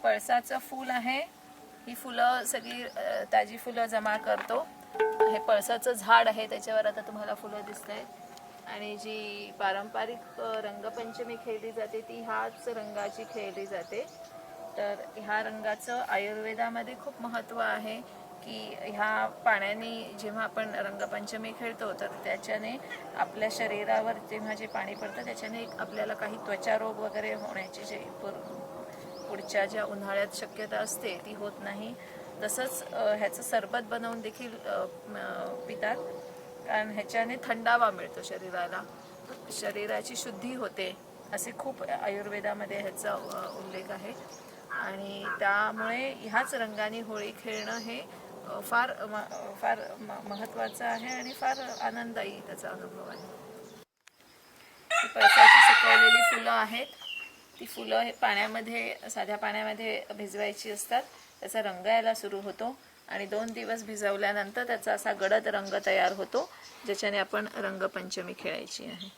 पळसाचं फूल आहे. ही फुलं सगळी ताजी फुलं जमा करतो. हे पळसाचं झाड आहे, त्याच्यावर आता तुम्हाला फुलं दिसतायत. आणि जी पारंपरिक रंगपंचमी खेळली जाते ती ह्याच रंगाची खेळली जाते. तर ह्या रंगाचं आयुर्वेदामध्ये खूप महत्त्व आहे की ह्या पाण्याने जेव्हा आपण रंगपंचमी खेळतो तर त्याच्याने आपल्या शरीरावर जेव्हा जे पाणी पडतं त्याच्याने आपल्याला काही त्वचारोग वगैरे होण्याची जे पुढच्या ज्या उन्हाळ्यात शक्यता असते ती होत नाही. तसंच ह्याचं सरबत बनवून देखील पितात, कारण ह्याच्याने थंडावा मिळतो शरीराला, शरीराची शुद्धी होते, असे खूप आयुर्वेदामध्ये ह्याचा उल्लेख आहे. आणि त्यामुळे ह्याच रंगाने होळी खेळणं हे फार फार महत्त्वाचं आहे आणि फार आनंददायी त्याचा अनुभव आहे. पळसाची सुकवलेली फुलं आहेत. ती फुलं हे पाण्यामध्ये, साध्या पाण्यामध्ये भिजवायची असतात. त्याचा रंग यायला सुरू होतो आणि 2 दिवस भिजवल्यानंतर त्याचा असा गडद रंग तयार होतो, ज्याच्याने आपण रंगपंचमी खेळायची आहे.